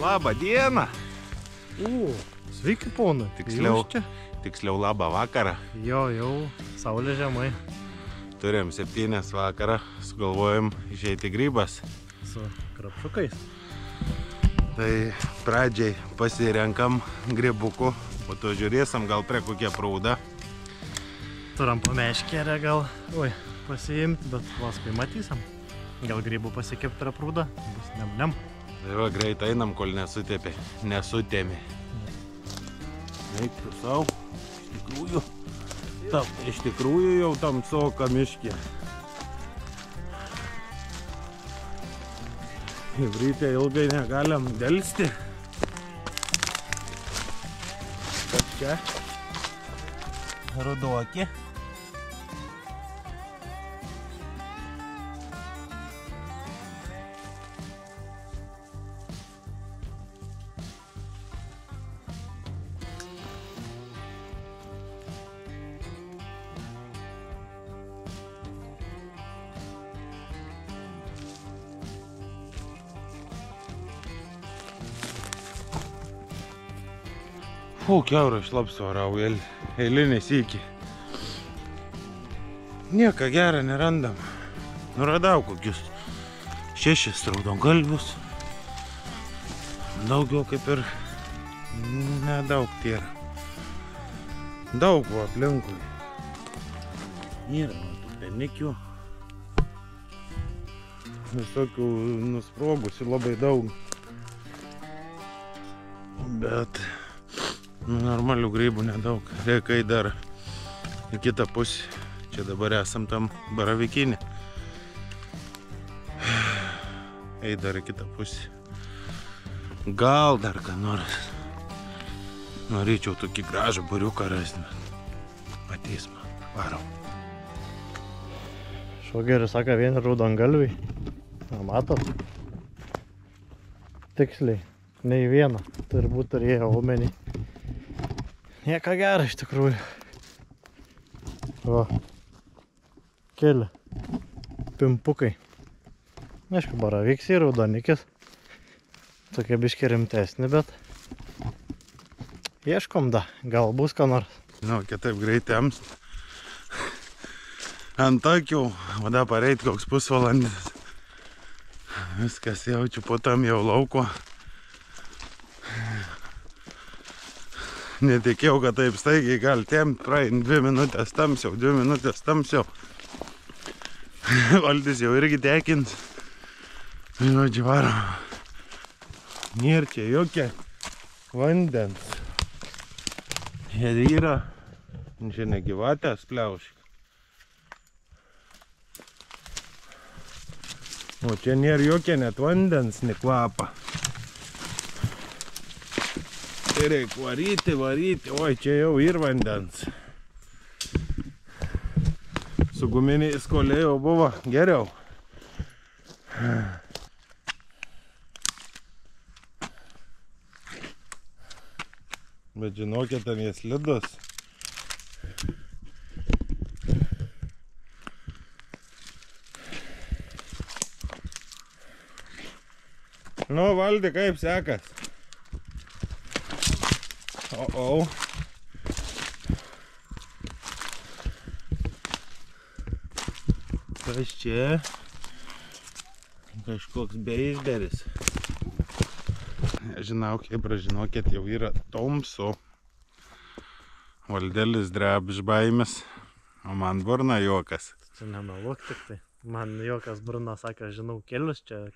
Labą dieną. Sveiki, ponai. Tiksliau labą vakarą. Jo, jau saulė žemai. Turim 7 vakarą, sugalvojom išeiti grybas. Su krapšukais. Tai pradžiai pasirenkam grybukų, po to žiūrėsim gal prie kokie prūda. Turam pameškerę gal, pasiimti, bet paskui matysim. Gal grybų pasikėp prie prūdą, bus nem. Tai va, greit einam, kol nesutėmė. Eik tu savo, iš tikrųjų jau tamsoka miškė. Ryte ilgai negalim delsti. Kas čia? Ruduokė. Kiaurą šlapsu varau, eilinį sykį. Nieko gerą nerandam. Nuradau kokius 6 raudongalvius. Daugiau kaip ir nedaug tėra. Daug buvo aplinkui. Nėra tų penikių. Visokių nusprobusių labai daug. Bet normalių grybų nedaug. Reikia dar į kitą pusę. Čia dabar esam tam baravykinį. Ei dar į kitą pusę. Gal dar ką nors. Norėčiau tokį gražų buriuką rasti. Matysim. Varom. Šogeris sako, vieni raudongalviai. Matot? Tiksliai. Nei vieną. Turbūt turėjo omenį. Nieko gero iš tikrųjų. O. Keli. Pimpukai. Aišku, baravyks ir raudonikis. Tokie biški rimtesni, bet ieškom da. Gal bus ką nors. Kitaip greitėms. Ant akių. Vada pareit koks pusvalandis. Viskas jaučiu, po tam jau lauko. Netikėjau, kad taip staigiai gali tempt, praein 2 minutės tamsiau, 2 minutės tamsiau. Valdis jau irgi tekins. Žodžiu, varom. Nėra čia jokia vandens. Ir yra, čia negyvatės pliaušik. O čia nėra jokia net vandens, ne kvapa. Reikia varyti. Oi, čia jau ir vandens. Su guminiais koliai jau buvo geriau. Bet žinokit, ten jie slidus. Nu, Valdi, kaip sekas? Kas čia? Kažkoks beisberis. Nežinau, kaip žinokit, jau yra tamsu. Valdelis dreb iš baimės, o man burna juokas. Čia nemeluok tik tai. Man juokas burna sako, žinau kelius čia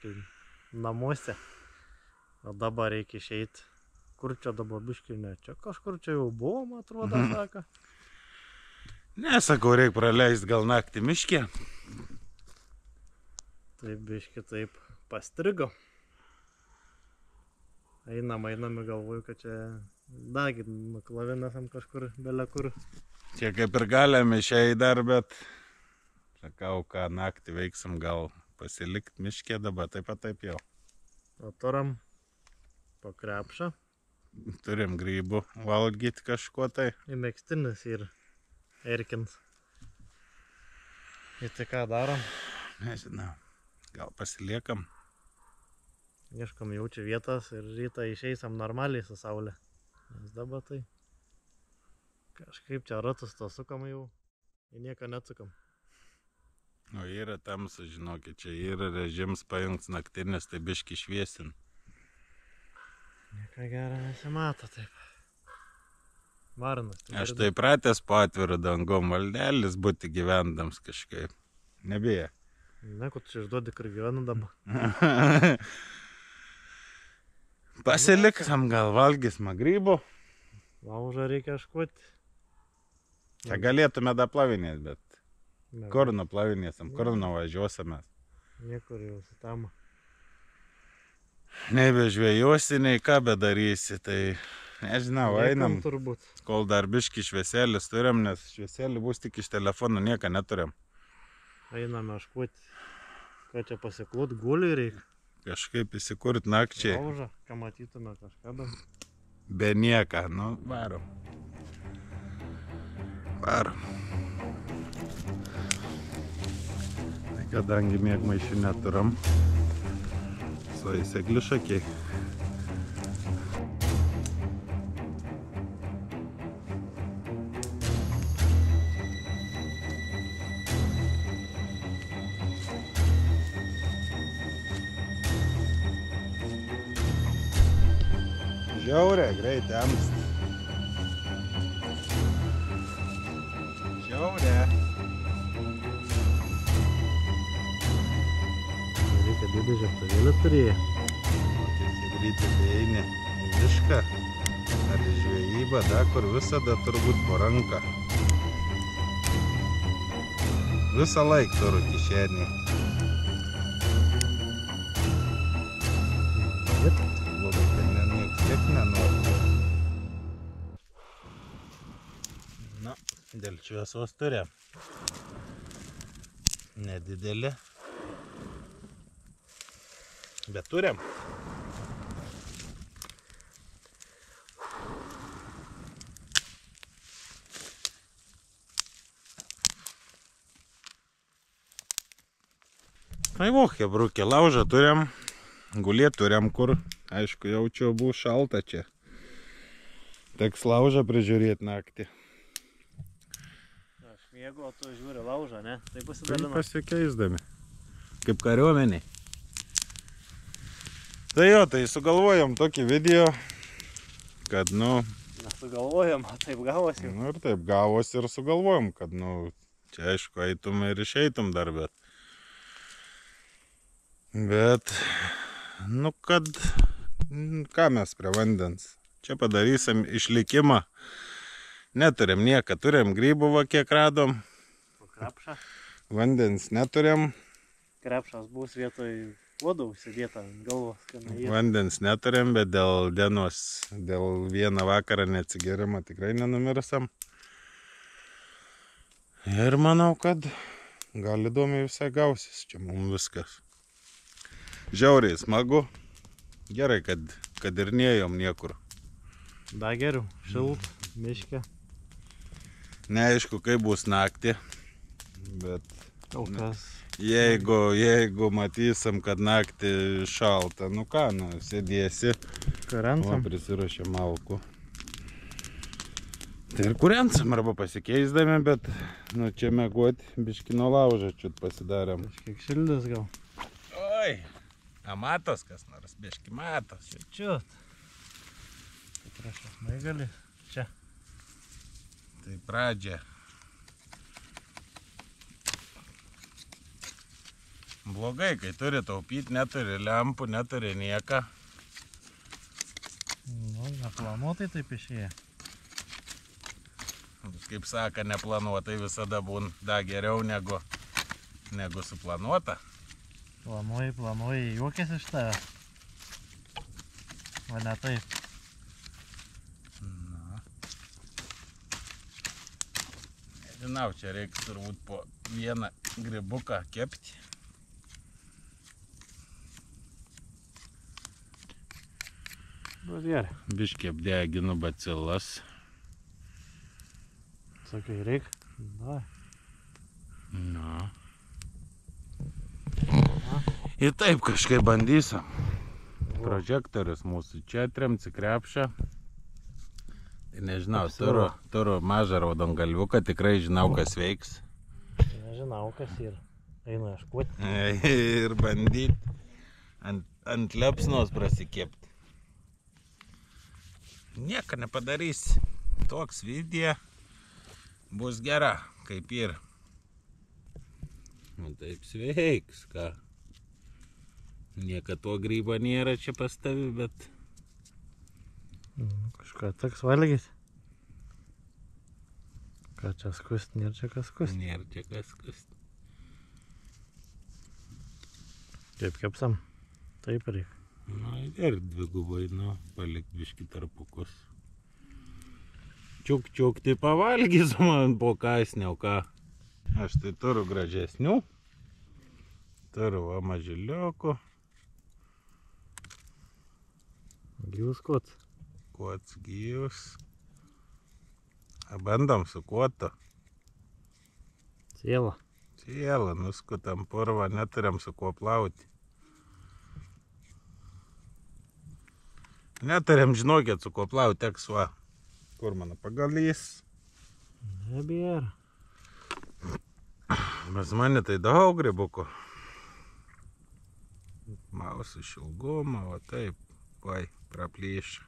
namuose. O dabar reikia išeiti. Kur čia dabar biškinė? Čia kažkur čia jau buvo, man atrodo, sako. Nesakau, reikia praleisti gal naktį miške. Taip biški taip pastrigo. Einam ir galvoju, kad čia dagį nuklavinasam kažkur belė kur. Čia kaip ir galime išeiti dar, bet sakau, ką naktį veiksim, gal pasilikti miške dabar, taip jau. O turim po krepšą. Turim grybų valgyti kažko tai. Ir megstinis ir erkins. Ir tai ką darom? Nežinau, gal pasiliekam. Ieškom jaučiu vietas ir rytą išeisam normaliai su saulė. Nes dabar tai kažkaip čia ratus to sukam jau, į nieką neatsukam. O yra tamsu, žinokit, čia yra režims pajungs naktinis, tai biški šviesin. Nieko gero nesimato taip. Varnas. Aš tai pratęs po atviru dangom valdelis būti gyvendams kažkaip. Nebėja. Ne, kad čia išduodi, kur gyvenu dabar. Pasiliksam, gal valgysime grybų. Laužą reikia ieškoti. Čia galėtume daplavinėti, bet kur nuplavinėsim, kur nuvažiuosime. Niekur jau su tam. Nei bežvėjosi, nei ką bedarysi, tai nežinau, einam. Turbūt. Kol dar biški švieselis turim, nes švieselį bus tik iš telefono, nieką neturim. Einam ieškoti. Ką čia pasiklot, guliui reikia. Kažkaip įsikurt nakčiai. Laužą, ką matytume kažką bent. Be nieką, nu, varom. Varom. Tai kadangi mėgmaišių neturam, su įsekliu šakiai. Žiaurė, greit temsta. Žiaurė. Reikia didelį žiaptavėlį turėję. Greitai tai eini į mišką ar į žvejybą, da, kur visada turbūt po ranką. Visą laiką turiu kišenį. Kiek nenori. Na, dėl šviesos turim. Nedidelį. Bet turim. Tai vokia, brukė, laužą turim. Gulėt turim kur. Aišku, jaučiu, bus šalta čia. Teks laužą prižiūrėti naktį. Aš mėgau, o tu žiūri laužą, ne? Tai Tai pasidalina. pasikeisdami. Kaip kariuomeniai. Tai jo, tai sugalvojom tokį video, kad, nu... Nesugalvojom, o taip gavosi. Nu ir taip gavosi ir sugalvojom, kad, nu, čia aišku, eitum ir išeitum dar, bet, nu, kad, ką mes prie vandens. Čia padarysim išlikimą. Neturim nieką, turim grybų, va, kiek radom. Krepšą. Vandens neturim. Krepšas bus vietoj uodo užsidėta ant galvos. Vandens neturim, bet dėl dienos, dėl vieną vakarą neatsigerimo tikrai nenumirsam. Ir manau, kad gal įdomiai visai gausis čia mums viskas. Žiauriai smagu. Gerai, kad ir nėjom niekur. Da geriau, šilt, miške. Neaišku, kaip bus naktį, bet Kol kas. jeigu matysim, kad naktį šalta, nu ką, nu, sėdėsi, Karensam. prisiruošė malkų. Tai ir kuriansam arba pasikeisdami, bet, nu, čia mėgoti biškino laužą čiut pasidarėm. Kiek šildys gal. Oi, matos kas nors, biški matos. Čiut. Prašau, maigali. Čia. Tai pradžia. Blogai, kai turi taupyti, neturi lempų, neturi nieką. Nu, neplanuotai taip išėję. Kaip saka, neplanuotai visada būna da geriau negu suplanuota. Planuoji, juokės iš tave. O ne taip. Na. Nežinau, čia reikia turbūt po vieną grybuką kepti. Bus gerai. Biškį apdeginu bacilas. Sakai, reik. Na. Na. Ir taip kažkaip bandysim. prožektorius mūsų. Čia tremci krepšę. Tai nežinau, Apsiuro. turiu mažą raudongalviuką, tikrai žinau, kas veiks. Nežinau, kas yra. Einu ieškoti. Ir bandyti ant liepsnos prasikepti. Nieko nepadarysi. Toks video bus gera, kaip ir. Nu taip sveiks, ką. Niekad to grybo nėra čia pas tavi, bet... Kažką teks valgyti. Ką čia skust, nėra čia kas skust. Nėra čia kas skust. Kaip kepsam? Taip reikia. Na ir dvigubai, palik biški tarpukus. Čiuk, tai pavalgys man po kasnio, ką. Aš tai turiu gražesnių. Turiu va mažiliukų. Gyvus kots. Kots gyvus. Bandom su kotu. Siela. Siela, nuskutam purvą, neturiam su kuo plauti. Neturiam, žinokit, su kuo plauti, teks va. Kur mano pagalys? Nebėra. Pas mane tai daug grybukų. Mausų šilgumą, va taip, vai, praplyšia.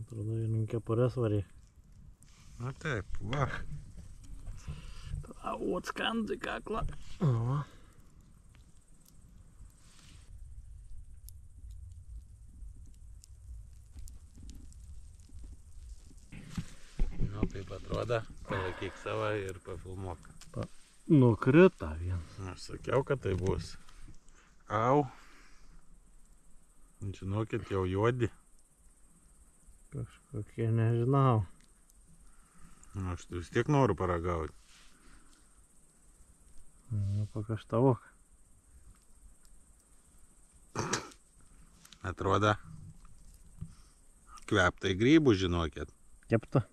Atrodo, vienam kepurės varė. Na taip, va. Au, atskandu į kaklą. O. Nu, taip atrodo, palaikyk savo ir pafilmuok. Nukrita vien. Aš sakiau, kad tai bus. Au. Žinokit, jau juodi. Kažkokie nežinau. Aš tai vis tiek noriu paragauti. Nu, pakaštavok. Atrodo, kveptai grybų, žinokit. Kepta.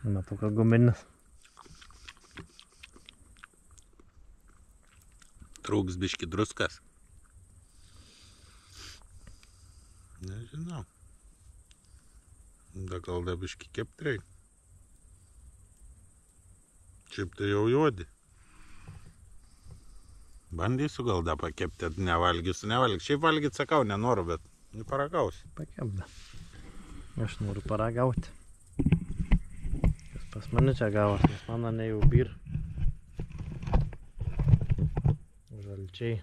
Matau, kad guminis. Trūks biški druskas. Nežinau. Da gal da biški keptrai. Šiaip tai jau juodi. Bandysiu gal da pakepti, nevalgysiu, Šiaip valgyt sakau, nenoriu, bet paragausiu. Pakepda. Aš noriu paragauti. Kas pas mane čia gavas, nes mano ne jau byr. Žalčiai.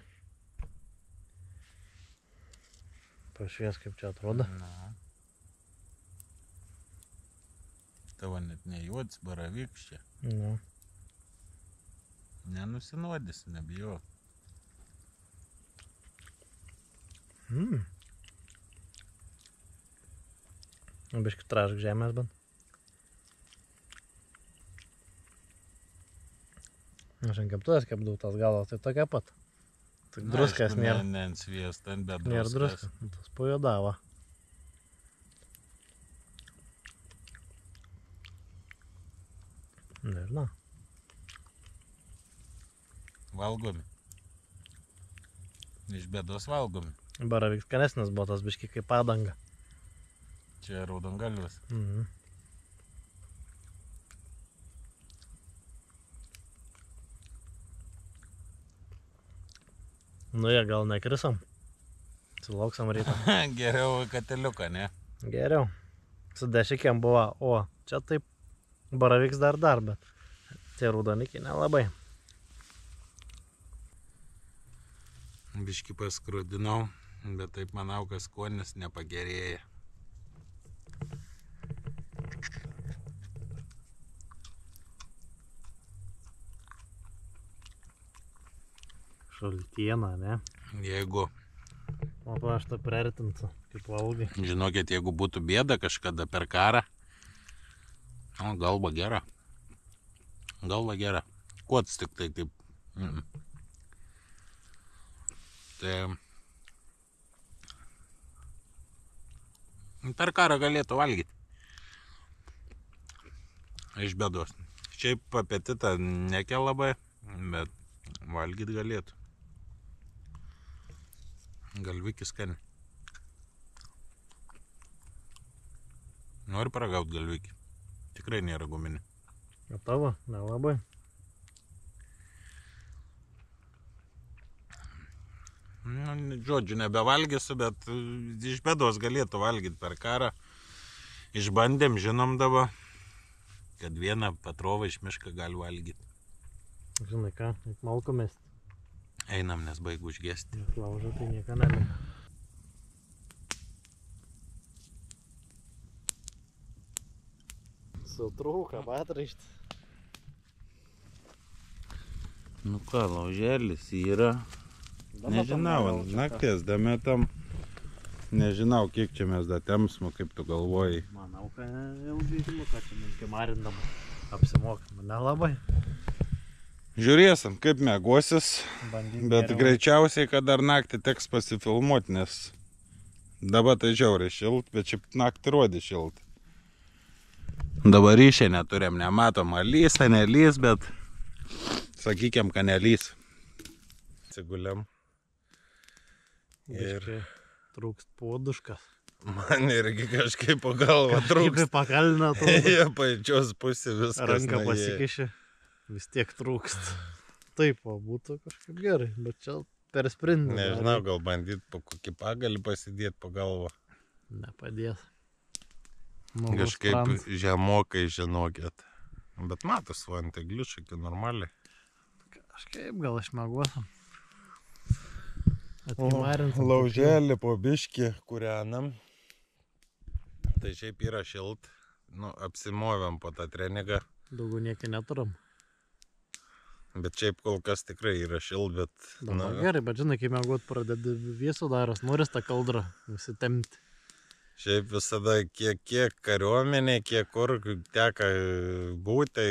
Pašvies, kaip čia atrodo. Tavo net nejuodis, baravyks čia. Nu. Nenusinuodys, nebijau. Biški trašk žemės, bent. Aš ant keptuvės kepdavau tas galas, tai tokia pat. Tik druskas nėra. Ne ant sviesto, bet druskas. Nėra druskas. Tas pajodavo. Nežinau. Valgomi. Iš bėdos valgomi. Baravyks skanesnis buvo tas biški kaip padanga. Čia raudongalvis. Nu jie gal nekrisom. Sulauksim rytą. Geriau kateliuką, ne? Geriau. Su dešikėm buvo, o čia taip baravyks dar, bet tie raudonikiai nelabai. Biški paskrudinau, bet taip manau, kad skonis nepagerėja. Šaltiena, ne? Jeigu, O to aš tą priartinsiu, kaip valgai. žinokit, jeigu būtų bėda kažkada per karą, o galva gera. Galva gera. Kots tik tai taip. Tai per karą galėtų valgyti. Iš bėdos. Šiaip apetitą nekelia labai, bet valgyti galėtų. Galvikis skani. Nori paragaut galvikį. Tikrai nėra guminė. O tavo? Nelabai. Nu, žodžiu, nebevalgysiu, bet iš bėdos galėtų valgyti per karą. Išbandėm, žinom dabar, kad vieną Petrovą iš mišką gali valgyti. Žinai ką, malko mest. Einam, nes baigu užgesti. Laužo tai nieko neliko. Sutrūka, batraištis. Nu ką, lauželis yra. Nežinau, nakties dametam. Nežinau, kiek čia mes datemsmu, kaip tu galvoji. Manau, kad ilgai žinau, ką čia minki marindam. Apsimokam, nelabai. Žiūrėsim, kaip mėgosis. Bandyt Bet geriau. greičiausiai, kad dar naktį teks pasifilmuoti, nes dabar tai žiauriai šilt, bet šiaip naktį rodė šilt. Dabar ryšiai neturėm, nematom, ar lys, ar nelys, bet sakykiam, kad nelys. Atsiguliam. Ir Biškai trūkst poduškas. man irgi kažkaip po galvą trūksta. Kaip pakalina to. Jie pačios pusė viskas. Ranką nuėjo. pasikiši. Vis tiek trūkst. Taip, o būtų kažkaip gerai. Bet čia per sprintą. Nežinau, gal bandyt po kokį pagalį pasidėti po galvą. Nepadės. Kažkaip žemokai, žinokit. Bet matos, va, ant egliušakių normaliai. Kažkaip gal išmėguosim. Atkimarinsim. Lauželį po biškį kūrenam. Tai šiaip yra šilt. Nu, apsimovėm po tą treningą. Daugiau niekai neturim. Bet šiaip kol kas tikrai yra šilt, bet... Dabar gerai, bet žinai, kai mėgot pradedi vėsų daras, noris tą kaldrą nusitemti. Šiaip visada kiek kariuomenė, kiek kur teka būti,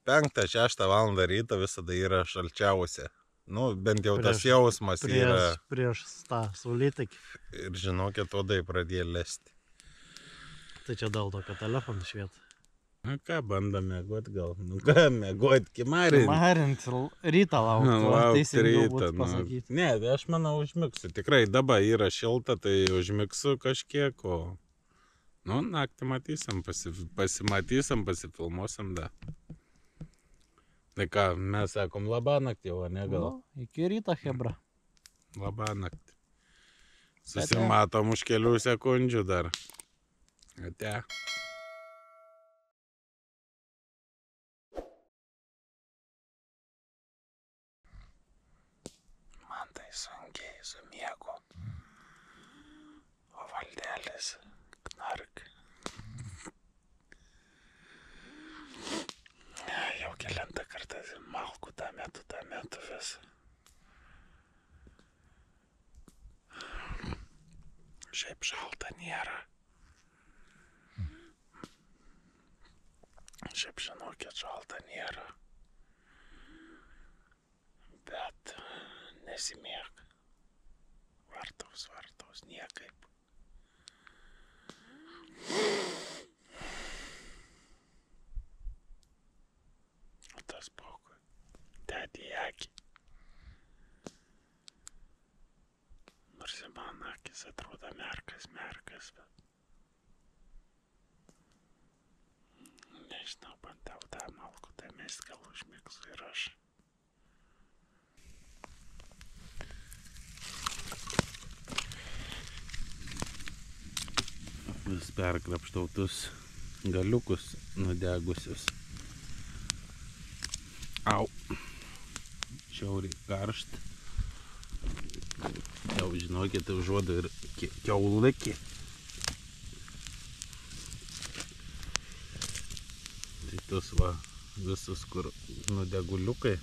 tai 5-6 valandą ryto visada yra šalčiausia. Nu, bent jau tas jausmas yra. Prieš tą saulėtekį. Ir žinokit, odai pradėjo lesti. Tai čia dėl to, kad telefonų šviet. Na ką, bandom mėgot gal. Nu ką, mėgot, kimarinti. Kimarinti, rytą laukti. Laukti rytą. Ne, aš manau užmigsiu. Tikrai dabar yra šilta, tai užmigsiu kažkiek, o... Nu, naktį matysim, pasimatysim, pasifilmuosim, da. Tai ką, mes sakom labanakt jau, ne gal? Nu, iki ryto, hebra. Labanakt. Susimatom už kelių sekundžių dar. Ate. Man tai sunkiai su miegu. O valdelis knark. Jau kelintą kartą malku tą metu vis. Šiaip šalta nėra. Šiaip žinokit, šalta nėra. Bet nesimieg. Vartaus, niekaip. O tas pokui. Dedi į akį. Nors ir man akis atrodo merkas, bet... Nežinau, bandau tą malku, tai mes gal užmigsiu ir aš. Vis perkrapštautus galiukus nudegusius. Au. Šiauriai karšt. Jau žinokit, užuodu ir kiaulikį. Tai tus va, visus kur nudeguliukai.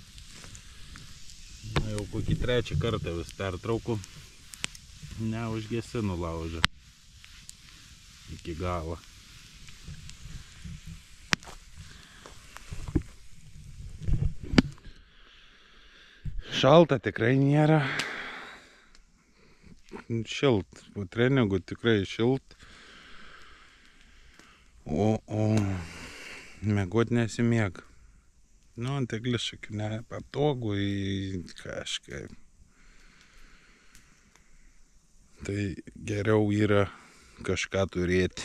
Na, jau kokį 3 kartą vis pertrauku. Neužgesinu laužą. Iki galo. Šalta tikrai nėra. Šilt. Po treningų tikrai šilt. O mėgot nesimieg. Nu, ant eglišakių nepatogu į kažkaip. Tai geriau yra kažką turėti,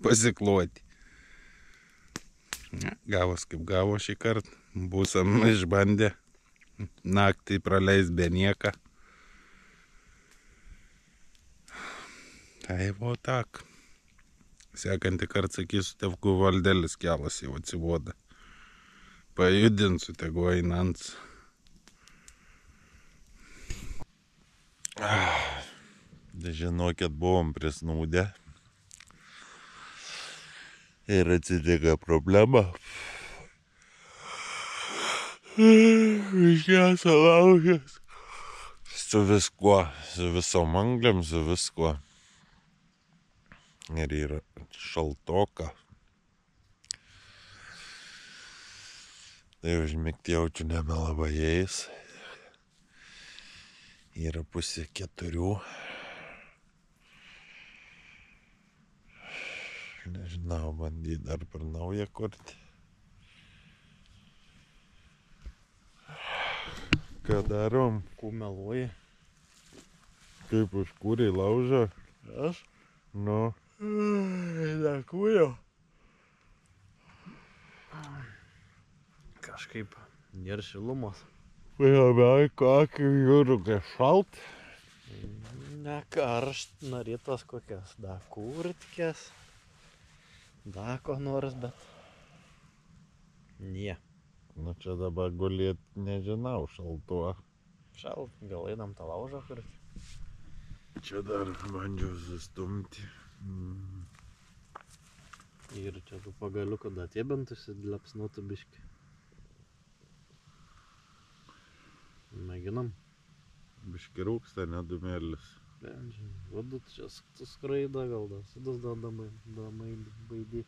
pasikloti. Gavos kaip gavo šį kartą. Būsam išbandę naktį praleis be nieką. Tai buvo tak. Sekantį kartą sakysiu, tevku valdelis kelas jau atsivoda. Pajudinsiu, tegu einant. Žinokit, buvom prisnūdę. Ir atsitiko problema. Iškėsa laužės. Su viskuo, su visom angliam, su viskuo. Ir yra šaltoka. Tai užmigti jaučiu nebelabai eis. Yra 3:30. Nežinau, bandyti dar per naują kurti. Ką darom? Kumeluoji. Kaip užkūrei laužą? Aš? Nu. Nekūriau. Kažkaip nėra šilumos. Labai kokį jūrų šalt. Ne karšt, norėtas kokias, da kurtkės. Da ko nors, bet... Nie. Nu čia dabar gulėt, nežinau, šaltuo. Šalt, gal einam tą laužą kurti. Čia dar bandžiau sustumti. Ir čia tų pagaliukų datiebintusi, lepsnuotų biškį. Mėginam. Biški rūksta, nedumėlis. Vadut čia skraida gal da, sudas da baidį.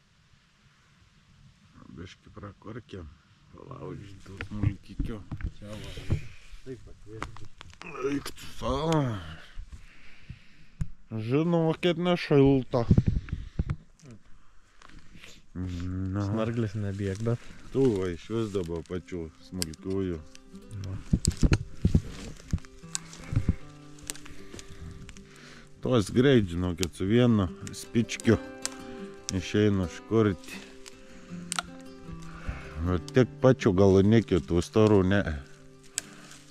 Biški prakorkėm. Palaužytų smulkikio. Čia va, taip pakviesti. Eik tu savo. Žinokit, nešalta. Snarglis nebėg, bet... Tu va iš vis dabar pačių smulkiųjų. Tos greit, žinokit, su vienu spičkiu išeinu škurti. Tik pačių galunikių, tų storų ne.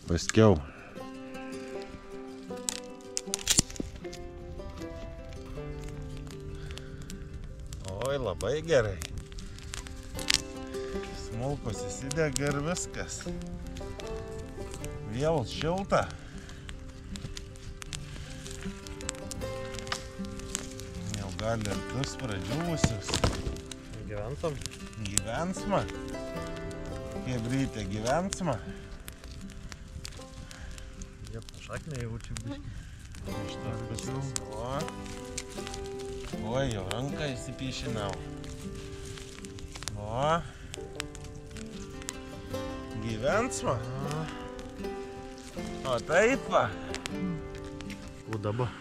Paskiau. Oi, labai gerai. Smulkos įsidega ir viskas. Vėl šilta. Jau gali ir tus pradžiūvusius. Gyventam? Gyvensma. Kaip ryte gyvensma. Jie pašaknė jaučiu biškį. Iš tos pusės. O, jau ranką įsipišinau. O. Gyvensma. O taip va. Ko dabar?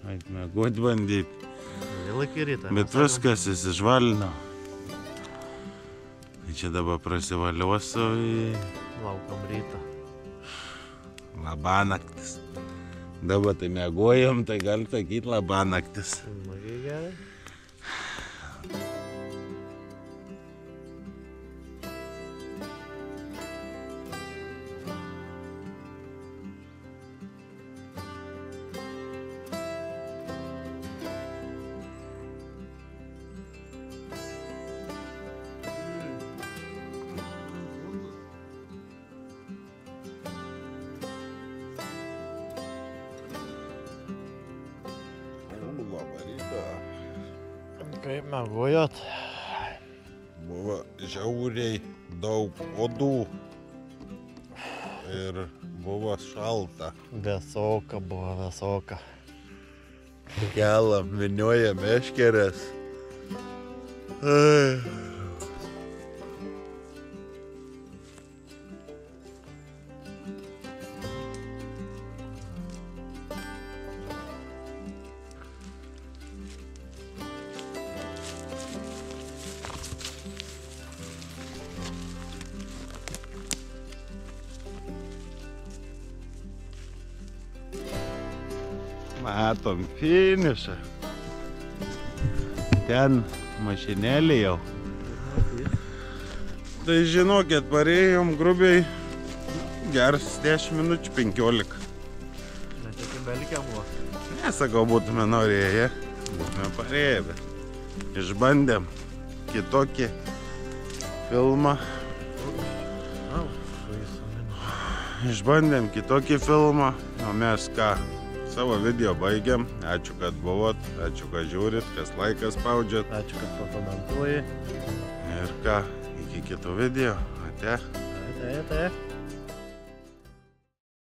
Ait mėgot bandyt. Vėl iki rytą. Bet viskas įsižvalino. Tai čia dabar prasivaliuosiu į... Laukam rytą. Labanaktis. Dabar tai mėgojom, tai gali sakyti labanaktis. Smagiai gerai. Kaip mėgojot? Buvo žiauriai daug uodų ir buvo šalta. Vėsoka buvo, vėsoka. Kelam, vinioja meškerės. Matom finišą. Ten mašinėlė jau. Tai žinokit, parėjom grubiai geras 10 minučių 15. Net iki belgė buvo. Nesakau, būtume norėję, būtume parėję, bet išbandėm kitokį filmą. Išbandėm kitokį filmą, o mes ką, savo video baigiam. Ačiū, kad buvot, ačiū, kad žiūrit, kas laikas spaudžiat. Ačiū, kad pakomentuoji. Ir ką, iki kito video. Ate. Ate.